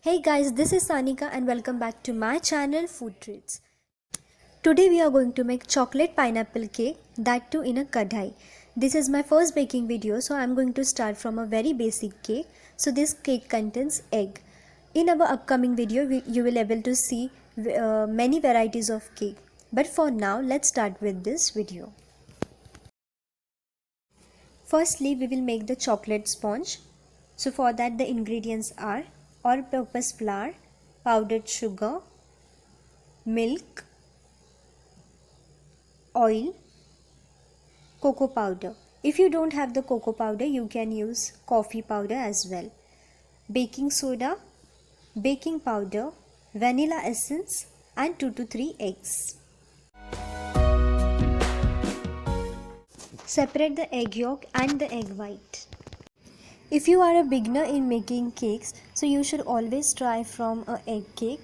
Hey guys, this is Sanika and welcome back to my channel foodtreatz. Today we are going to make chocolate pineapple cake, that too in a kadhai. This is my first baking video, so I am going to start from a very basic cake. So this cake contains egg. In our upcoming video you will able to see many varieties of cake. But for now let's start with this video. Firstly we will make the chocolate sponge. So for that the ingredients are all-purpose flour, powdered sugar, milk, oil, cocoa powder. If you don't have the cocoa powder, you can use coffee powder as well. Baking soda, baking powder, vanilla essence and 2 to 3 eggs. Separate the egg yolk and the egg white. If you are a beginner in making cakes, so you should always try from a egg cake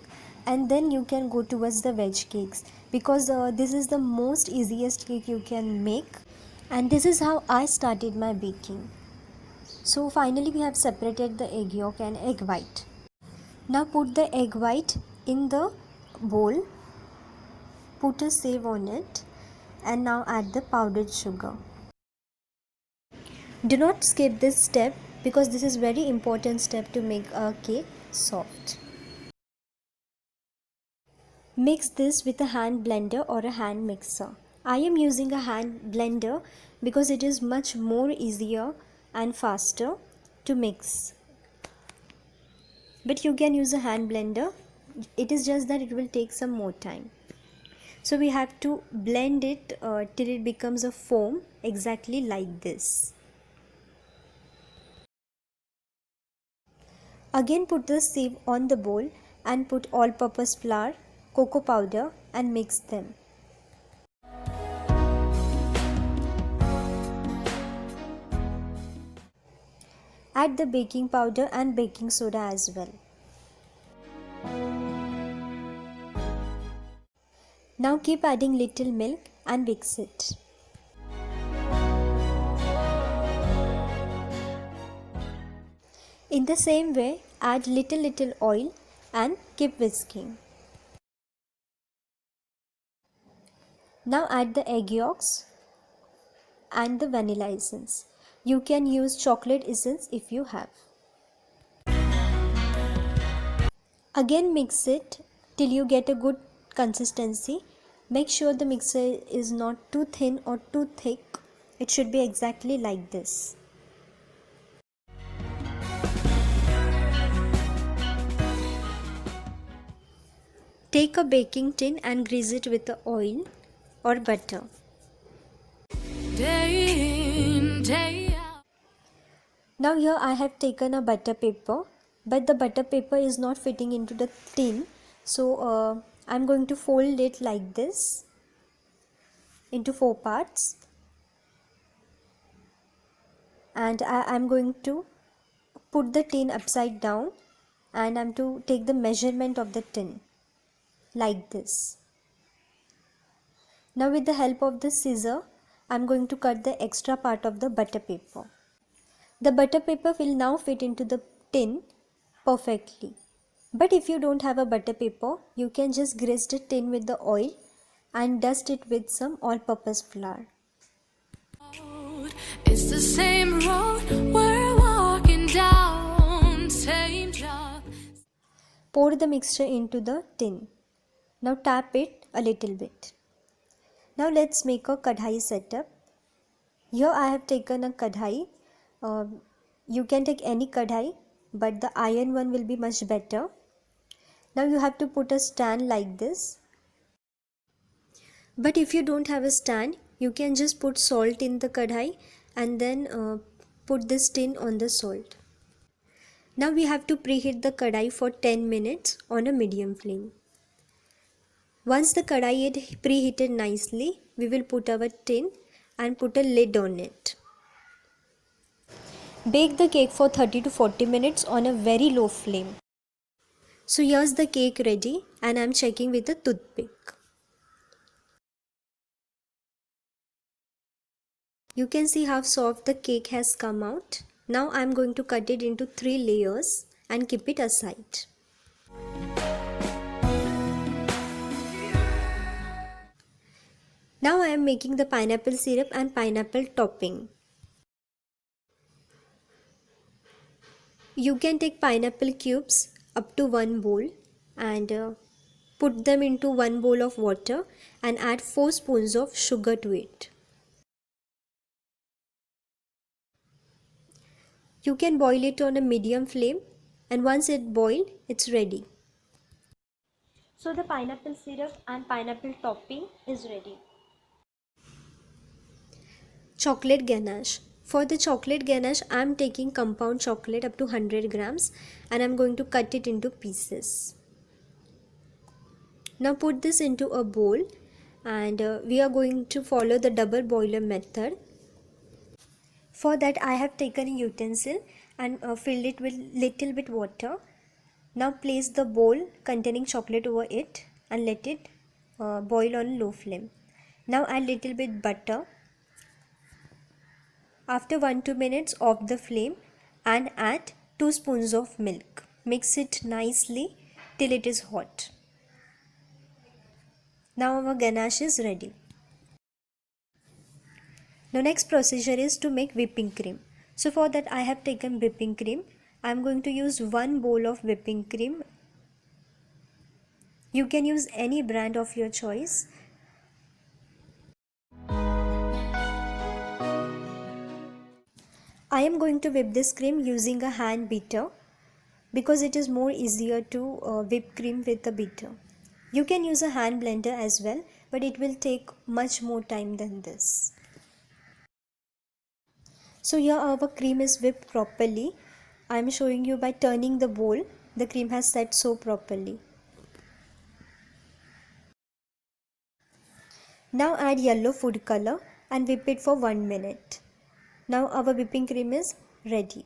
and then you can go towards the veg cakes because this is the most easiest cake you can make, and this is how I started my baking. So finally we have separated the egg yolk and egg white. Now put the egg white in the bowl, put a sieve on it and now add the powdered sugar. Do not skip this step because this is very important step to make a cake soft. Mix this with a hand blender or a hand mixer. I am using a hand blender because it is much more easier and faster to mix. But you can use a hand blender. It is just that it will take some more time. So we have to blend it till it becomes a foam exactly like this. Again put the sieve on the bowl and put all-purpose flour, cocoa powder and mix them. Add the baking powder and baking soda as well. Now keep adding little milk and mix it. In the same way, add little oil and keep whisking. Now add the egg yolks and the vanilla essence. You can use chocolate essence if you have. Again mix it till you get a good consistency. Make sure the mixture is not too thin or too thick. It should be exactly like this. Take a baking tin and grease it with the oil or butter. Day in, day out. Now here I have taken a butter paper, but the butter paper is not fitting into the tin. So I'm going to fold it like this into 4 parts. And I'm going to put the tin upside down and I'm to take the measurement of the tin like this. Now with the help of the scissor, I'm going to cut the extra part of the butter paper. The butter paper will now fit into the tin perfectly. But if you don't have a butter paper, you can just grease the tin with the oil and dust it with some all-purpose flour. It's the same road we're walking down, same job. Pour the mixture into the tin. Now tap it a little bit. Now let's make a kadhai setup. Here I have taken a kadhai. You can take any kadhai, but the iron one will be much better. Now you have to put a stand like this. But if you don't have a stand, you can just put salt in the kadhai and then put this tin on the salt. Now we have to preheat the kadhai for 10 minutes on a medium flame. Once the kadhai is preheated nicely, we will put our tin and put a lid on it. Bake the cake for 30 to 40 minutes on a very low flame. So here's the cake ready and I'm checking with a toothpick. You can see how soft the cake has come out. Now I'm going to cut it into 3 layers and keep it aside. Now I am making the pineapple syrup and pineapple topping. You can take pineapple cubes up to 1 bowl and put them into 1 bowl of water and add 4 spoons of sugar to it. You can boil it on a medium flame, and once it boils, it's ready. So the pineapple syrup and pineapple topping is ready. Chocolate ganache. For the chocolate ganache, I am taking compound chocolate up to 100 grams and I am going to cut it into pieces. Now put this into a bowl and we are going to follow the double boiler method. For that I have taken a utensil and filled it with little bit water. Now place the bowl containing chocolate over it and let it boil on low flame. Now add little bit butter. After 1-2 minutes off the flame and add 2 spoons of milk. Mix it nicely till it is hot. Now our ganache is ready. Now next procedure is to make whipping cream. So for that I have taken whipping cream. I am going to use 1 bowl of whipping cream. You can use any brand of your choice. I am going to whip this cream using a hand beater because it is more easier to whip cream with a beater. You can use a hand blender as well, but it will take much more time than this. So here our cream is whipped properly. I am showing you by turning the bowl. The cream has set so properly. Now add yellow food color and whip it for 1 minute. Now our whipping cream is ready.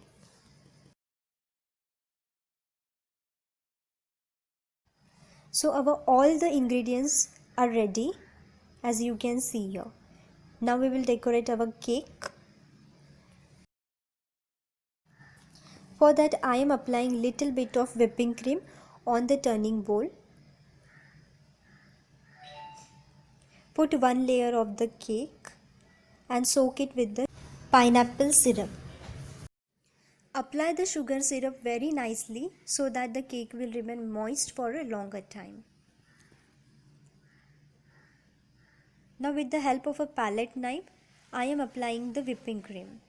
So all the ingredients are ready as you can see here. Now we will decorate our cake. For that I am applying little bit of whipping cream on the turning bowl. Put 1 layer of the cake and soak it with the pineapple syrup. Apply the sugar syrup very nicely so that the cake will remain moist for a longer time. Now with the help of a palette knife, I am applying the whipping cream.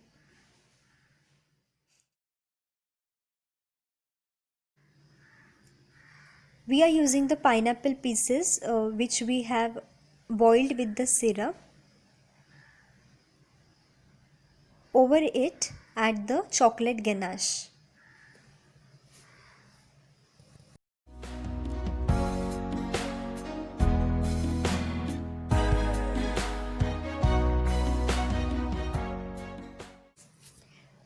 We are using the pineapple pieces which we have boiled with the syrup. Over it, add the chocolate ganache.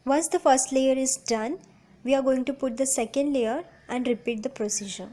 Once the first layer is done, we are going to put the second layer and repeat the procedure.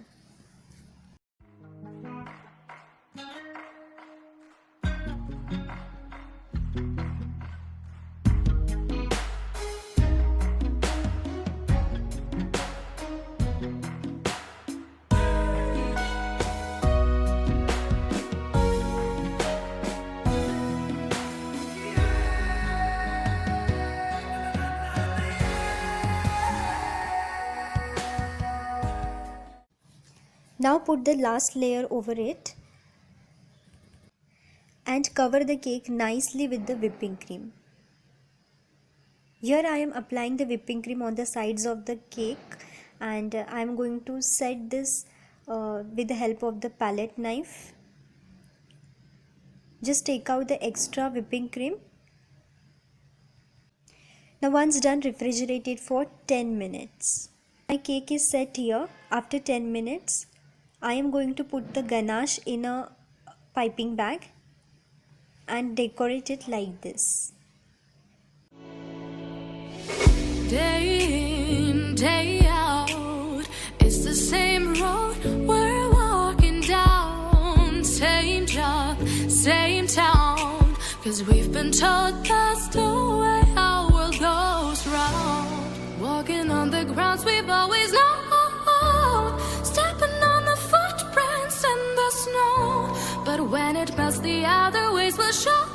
Now put the last layer over it and cover the cake nicely with the whipping cream. Here I am applying the whipping cream on the sides of the cake and I am going to set this with the help of the palette knife. Just take out the extra whipping cream. Now once done, refrigerate it for 10 minutes. My cake is set here. After 10 minutes, I am going to put the ganache in a piping bag and decorate it like this. Day in, day out, it's the same road we're walking down. Same job, same town, 'cause we've been told that's the way our world goes round. Walking on the grounds we've always known, stepping on the footprints in the snow. But when it melts the other ways will show.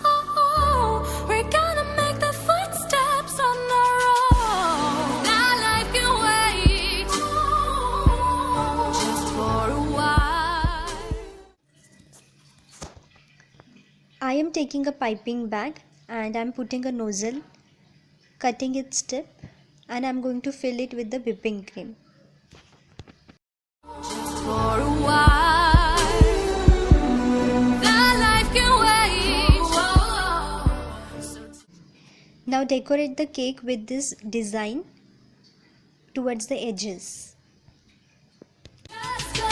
We're gonna make the footsteps on our own. That life can wait just for a while. I am taking a piping bag and I'm putting a nozzle, cutting its tip, and I'm going to fill it with the whipping cream. Just for a while. That life can wait. Now decorate the cake with this design towards the edges. Let's go.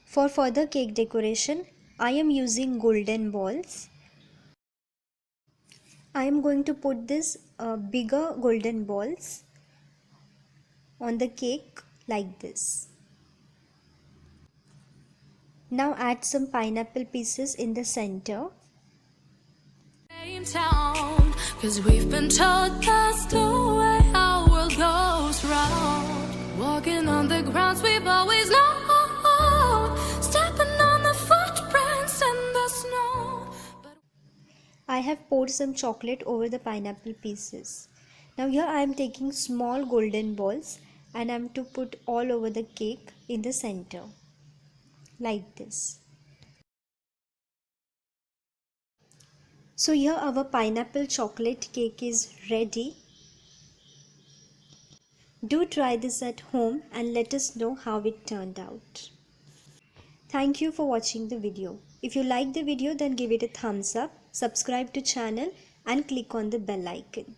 For further cake decoration, I am using golden balls. I am going to put this bigger golden balls on the cake like this. Now add some pineapple pieces in the center. Same town, 'cause we've been told that's the way our world goes round. Walking on the grounds we've always known, stepping on the footprints in the snow. I have poured some chocolate over the pineapple pieces. Now here I am taking small golden balls and I am to put all over the cake in the center like this. So here our pineapple chocolate cake is ready. Do try this at home and let us know how it turned out. Thank you for watching the video. If you like the video, then give it a thumbs up, subscribe to channel and click on the bell icon.